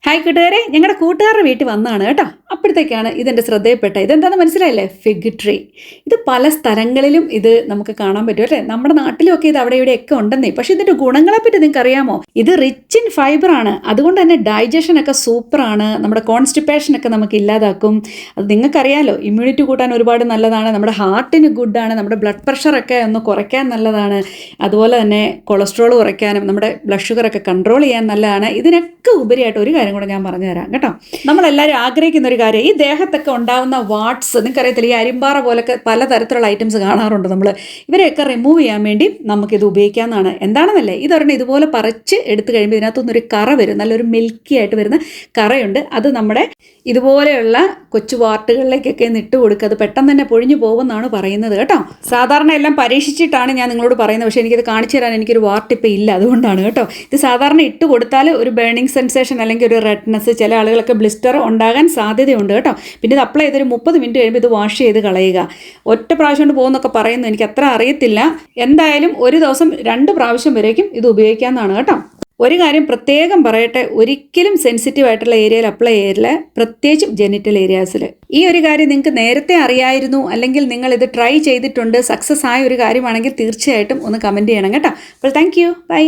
Hi കൂട്ടുകാരെ, ഞങ്ങളുടെ കൂട്ടുകാരുടെ വീട്ടിൽ വന്നതാണ് കേട്ടോ. അപ്പോഴത്തേക്കാണ് ഇതെൻ്റെ ശ്രദ്ധയിൽപ്പെട്ട ഇതെന്താണെന്ന് മനസ്സിലായില്ലേ? Fig tree. ഇത് പല സ്ഥലങ്ങളിലും ഇത് നമുക്ക് കാണാൻ പറ്റും അല്ലേ? നമ്മുടെ നാട്ടിലൊക്കെ ഇത് അവിടെ ഇവിടെയൊക്കെ ഉണ്ടെന്നേ. പക്ഷേ ഇതിൻ്റെ ഗുണങ്ങളെപ്പറ്റി നിങ്ങൾക്ക് അറിയാമോ? ഇത് റിച്ച് ഇൻ ഫൈബറാണ്. അതുകൊണ്ട് തന്നെ ഡൈജഷനൊക്കെ സൂപ്പറാണ്. നമ്മുടെ കോൺസ്റ്റിപ്പേഷനൊക്കെ നമുക്ക് ഇല്ലാതാക്കും. അത് നിങ്ങൾക്കറിയാലോ, ഇമ്മ്യൂണിറ്റി കൂട്ടാൻ ഒരുപാട് നല്ലതാണ്. നമ്മുടെ ഹാർട്ടിന് ഗുഡാണ്. നമ്മുടെ ബ്ലഡ് പ്രഷറൊക്കെ ഒന്ന് കുറയ്ക്കാൻ നല്ലതാണ്. അതുപോലെ തന്നെ കൊളസ്ട്രോൾ കുറയ്ക്കാനും നമ്മുടെ ബ്ലഡ് ഷുഗറൊക്കെ കൺട്രോൾ ചെയ്യാൻ നല്ലതാണ്. ഇതിനൊക്കെ ഉപരിയായിട്ട് ഒരു കാര്യം കൂടെ ഞാൻ പറഞ്ഞുതരാം കേട്ടോ. നമ്മളെല്ലാവരും ആഗ്രഹിക്കുന്ന ഒരു കാര്യം, ഈ ദേഹത്തൊക്കെ ഉണ്ടാകുന്ന വാട്ട്സ്, നിങ്ങൾക്കറിയത്തില്ല, ഈ അരിമ്പാറ പോലൊക്കെ പലതരത്തിലുള്ള ഐറ്റംസ് കാണാറുണ്ട് നമ്മൾ. ഇവരെയൊക്കെ റിമൂവ് ചെയ്യാൻ വേണ്ടി നമുക്കിത് ഉപയോഗിക്കാവുന്നതാണ്. എന്താണെന്നല്ലേ, ഇതൊരെണ്ണം ഇതുപോലെ പറിച്ച് എടുത്തു കഴിയുമ്പോൾ ഇതിനകത്തുനിന്നൊരു കറ വരും, നല്ലൊരു മിൽക്കി ആയിട്ട് വരുന്ന കറയുണ്ട്. അത് നമ്മുടെ ഇതുപോലെയുള്ള കൊച്ചു വാർട്ടുകളിലേക്കൊക്കെ ഇട്ട് കൊടുക്കുക. അത് പെട്ടെന്ന് തന്നെ പൊഴിഞ്ഞു പോകുമെന്നാണ് പറയുന്നത് കേട്ടോ. സാധാരണ എല്ലാം പരീക്ഷിച്ചിട്ടാണ് ഞാൻ നിങ്ങളോട് പറയുന്നത്. പക്ഷേ എനിക്കിത് കാണിച്ചു തരാൻ എനിക്കൊരു വാർട്ട് ഇപ്പം ഇല്ല, അതുകൊണ്ടാണ് കേട്ടോ. ഇത് സാധാരണ ഇട്ട് കൊടുത്താൽ ഒരു ബേണിംഗ് സെൻസേഷൻ അല്ലെങ്കിൽ ഒരു റെഡ്നെസ്, ചില ആളുകളൊക്കെ ബ്ലിസ്റ്റർ ഉണ്ടാകാൻ സാധ്യതയുണ്ട് കേട്ടോ. പിന്നെ ഇത് അപ്ലൈ ചെയ്തൊരു 30 മിനിറ്റ് കഴിയുമ്പോൾ ഇത് വാഷ് ചെയ്ത് കളയുക. ഒറ്റ പ്രാവശ്യം കൊണ്ട് പോകുന്നൊക്കെ പറയുന്നു, എനിക്ക് അത്ര അറിയത്തില്ല. എന്തായാലും ഒരു ദിവസം 2 പ്രാവശ്യം വരേക്കും ഇത് ഉപയോഗിക്കാവുന്നതാണ് കേട്ടോ. ഒരു കാര്യം പ്രത്യേകം പറയട്ടെ, ഒരിക്കലും സെൻസിറ്റീവ് ആയിട്ടുള്ള ഏരിയയിൽ അപ്ലൈ ചെയ്യില്ല, പ്രത്യേകിച്ചും ജെനിറ്റൽ ഏരിയാസിൽ. ഈ ഒരു കാര്യം നിങ്ങൾക്ക് നേരത്തെ അറിയായിരുന്നു, അല്ലെങ്കിൽ നിങ്ങൾ ഇത് ട്രൈ ചെയ്തിട്ടുണ്ട്, സക്സസ് ആയ ഒരു കാര്യമാണെങ്കിൽ തീർച്ചയായിട്ടും ഒന്ന് കമൻറ്റ് ചെയ്യണം കേട്ടോ. അപ്പോൾ താങ്ക് യു, ബൈ.